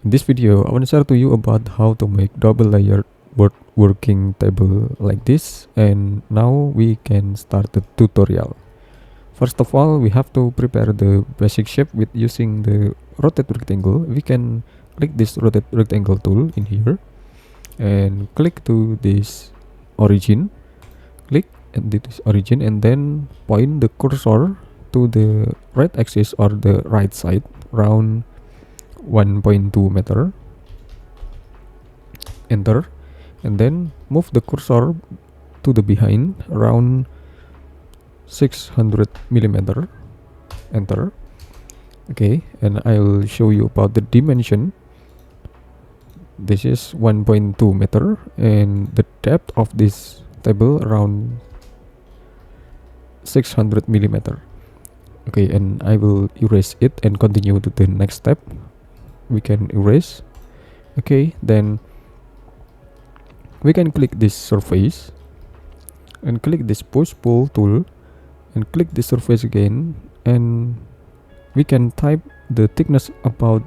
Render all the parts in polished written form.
In this video, I want to share to you about how to make double layered woodworking table like this, and now we can start the tutorial. First of all, we have to prepare the basic shape with using the rotate rectangle. We can click this rotate rectangle tool in here and click to this origin. Click at this origin and then point the cursor to the right axis or the right side around 1.2 meter. Enter, and then move the cursor to the behind around 600 millimeter. Enter. Okay, and I will show you about the dimension. This is 1.2 meter and the depth of this table around 600 millimeter. Okay, and I will erase it and continue to the next step. We can erase. Okay, then we can click this surface and click this push pull tool and click this surface again, and we can type the thickness about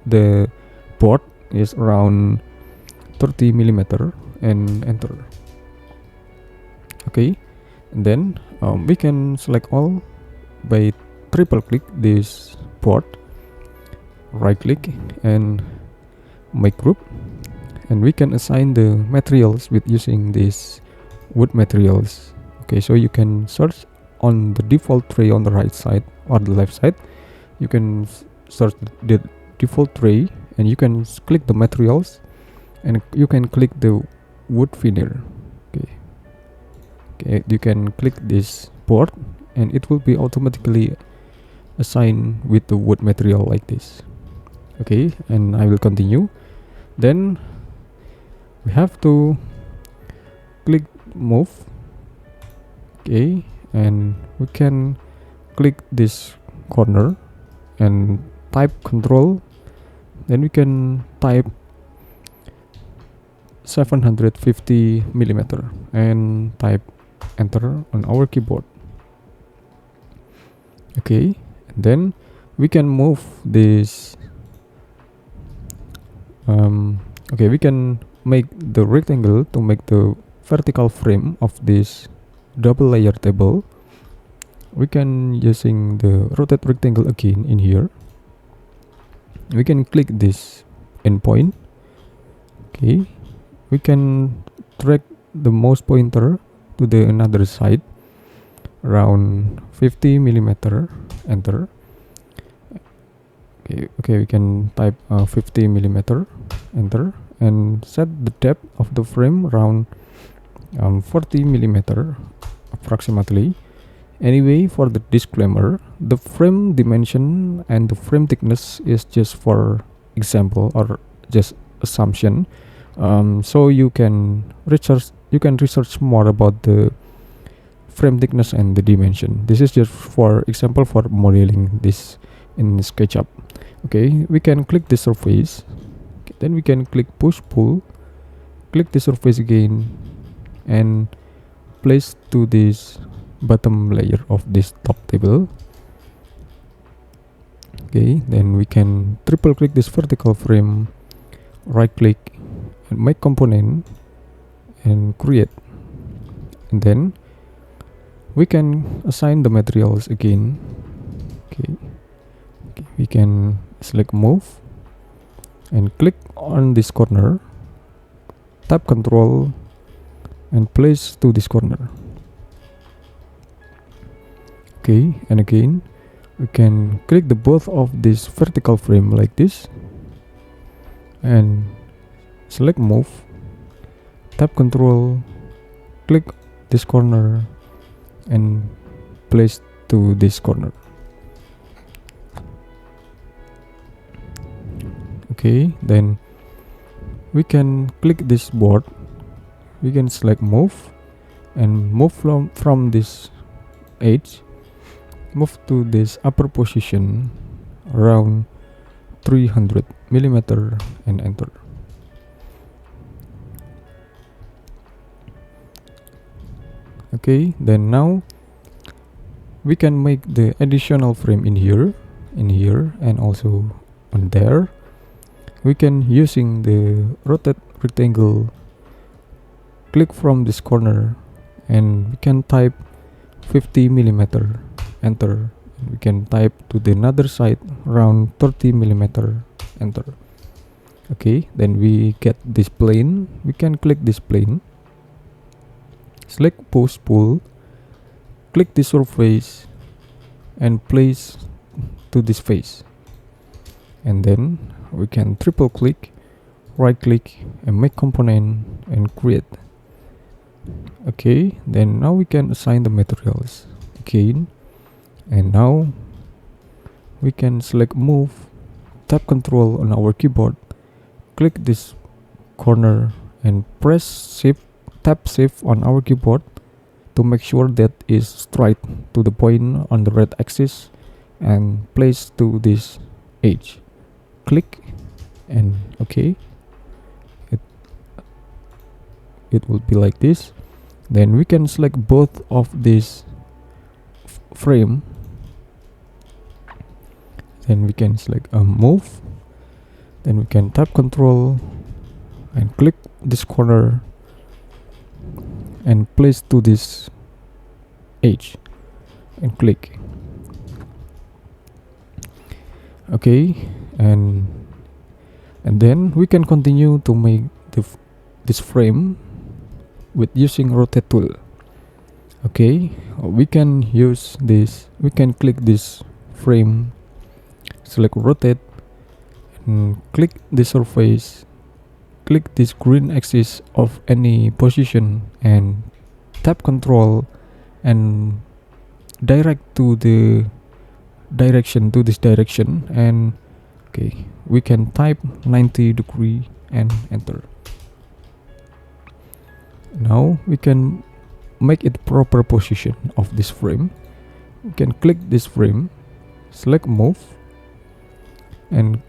the board is around 30 millimeter and enter. Okay, and then we can select all by triple click this board, right click and make group, and we can assign the materials with using this wood materials. Okay, so you can search on the default tray on the right side or the left side. You can search the default tray and you can click the materials and you can click the wood veneer. Okay, you can click this board and it will be automatically assigned with the wood material like this. Okay, and I will continue. Then we have to click move. Okay, and we can click this corner and type control, then we can type 750 millimeter and type enter on our keyboard. Okay, and then we can move this okay, we can make the rectangle to make the vertical frame of this double layer table. We can using the rotate rectangle again in here. We can click this endpoint. Okay, we can drag the mouse pointer to the another side around 50 millimeter. Enter. Okay, we can type 50 millimeter. Enter, and set the depth of the frame around 40 millimeter approximately. Anyway, for the disclaimer, the frame dimension and the frame thickness is just for example or just assumption. So you can research more about the frame thickness and the dimension. This is just for example for modeling this in Sketchup. Okay, we can click the surface. Okay, then we can click push pull, click the surface again and place to this bottom layer of this top table. Okay, then we can triple click this vertical frame, right click and make component and create, and then we can assign the materials again. Okay, we can select move and click on this corner, tap control and place to this corner. Okay, and again we can click the both of this vertical frame like this and select move, tap control, click this corner and place to this corner. Okay, then we can click this board, we can select move and move from this edge, move to this upper position around 300 millimeter and enter. Okay, then now we can make the additional frame in here and also on there. we can using the rotate rectangle, click from this corner, and we can type 50 millimeter, enter. We can type to the another side around 30 millimeter, enter. Okay, then we get this plane. We can click this plane, select push pull, click the surface and place to this face, and then we can triple click, right click and make component and create. Okay, then now we can assign the materials again, and now we can select move, tap control on our keyboard, click this corner and press shift, tap shift on our keyboard to make sure that is straight to the point on the red axis and place to this edge. Click and okay, it will be like this. Then we can select both of this frame, then we can select move, then we can tap control and click this corner and place to this edge and click. Okay, and then we can continue to make this frame with using rotate tool. Okay, we can use this, we can click this frame, select rotate and click the surface, click this green axis of any position and tap control and direct to the direction, to this direction, and okay, we can type 90 degree and enter. Now we can make it proper position of this frame. We can click this frame, select move and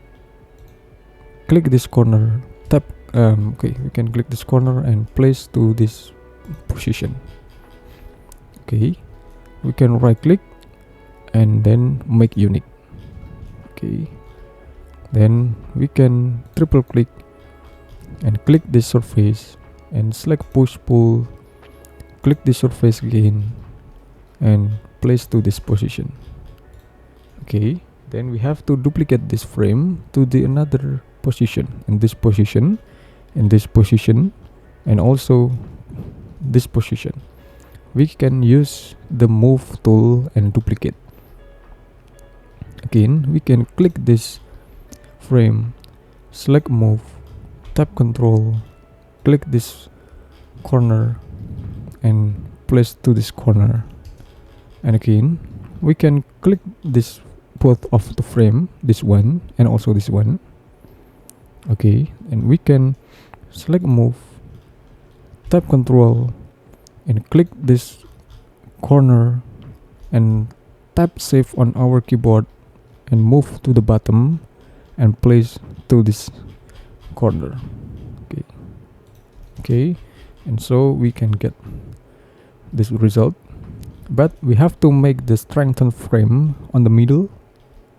click this corner, tap okay, we can click this corner and place to this position. Okay, we can right click and then make unique. Okay, then we can triple click and click this surface and select push pull, click the surface again and place to this position. Okay, then we have to duplicate this frame to the another position, in this position, in this position, and also this position. We can use the move tool and duplicate. Again, we can click this frame, select move, tap control, click this corner and place to this corner, and again we can click this both of the frame, this one and also this one. Okay, and we can select move, tap control and click this corner and tap shift on our keyboard and move to the bottom and place to this corner. Okay, and so we can get this result, but we have to make the strengthened frame on the middle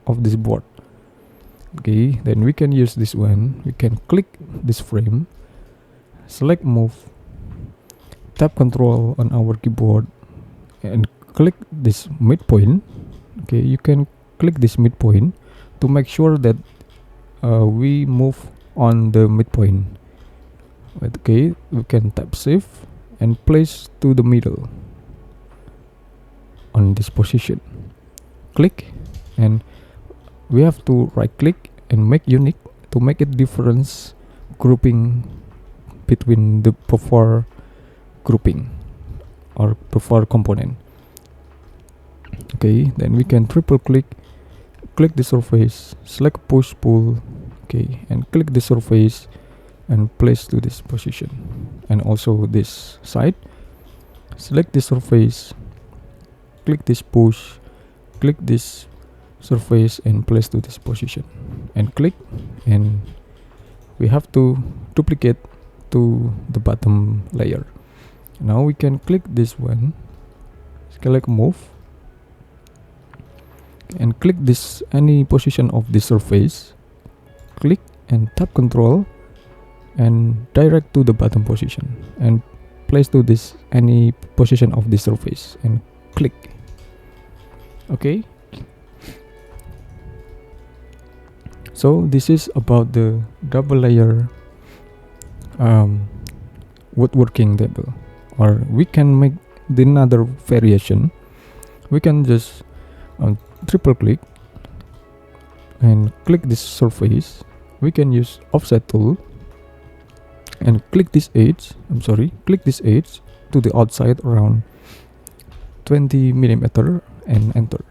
of this board. Okay, then we can use this one. We can click this frame, select move, tap control on our keyboard and click this midpoint. Okay, you can click this midpoint to make sure that we move on the midpoint. Okay, we can tap shift and place to the middle on this position. Click and we have to right click and make unique to make it difference grouping between the preferred grouping or preferred component. Okay, then we can triple click, click the surface, select push pull, okay, and click the surface and place to this position, and also this side. Select the surface, click this push, click this surface and place to this position and click, and we have to duplicate to the bottom layer. Now we can click this one, select move and click this any position of the surface, click and tap Control and direct to the bottom position and place to this any position of the surface and click. Okay, so this is about the double layer woodworking table. Or we can make the another variation. We can just triple click and click this surface. We can use offset tool and click this edge. Click this edge to the outside around 20 millimeter and enter.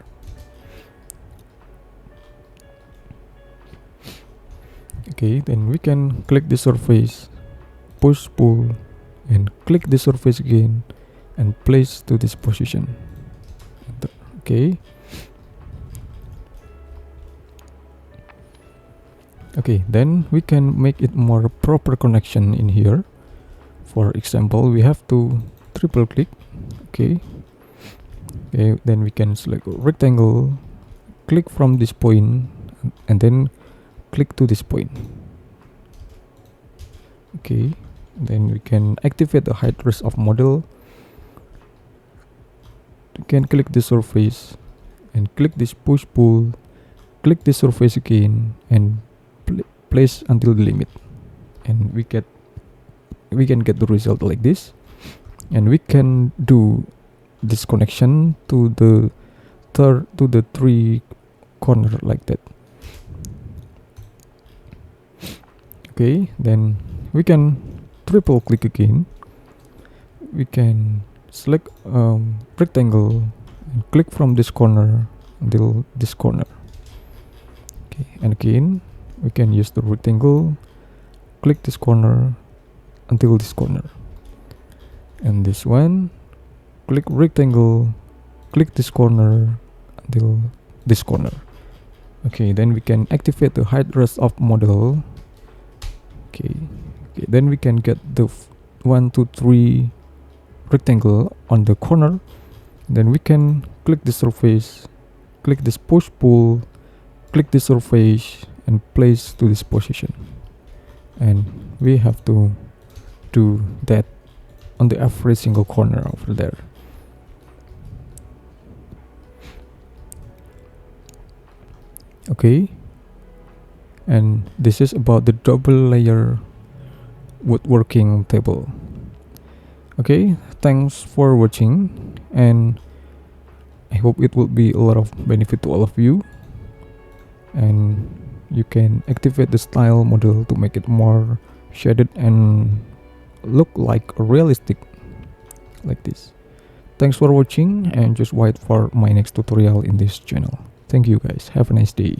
Okay, then we can click the surface, push, pull, and click the surface again and place to this position. Enter. Okay. Okay, then we can make it more proper connection in here. For example, we have to triple click. Okay, then we can select rectangle, click from this point, and then click to this point. Okay, then we can activate the height rest of model. You can click the surface and click this push pull, click the surface again and place until the limit, and we can get the result like this. And we can do this connection to the three corner like that. Okay, then we can triple click again. We can select rectangle and click from this corner until this corner. Okay, and again we can use the rectangle, click this corner until this corner, and this one, click rectangle, click this corner until this corner. Okay, then we can activate the height rest of model. Okay, then we can get the 1, 2, 3 rectangle on the corner. Then we can click the surface, click this push pull, click the surface and place to this position, and we have to do that on the every single corner over there. Okay, and this is about the double layer woodworking table. Okay, thanks for watching, and I hope it will be a lot of benefit to all of you. And you can activate the style model to make it more shaded and look like realistic like this. Thanks for watching, and just wait for my next tutorial in this channel. Thank you guys, have a nice day.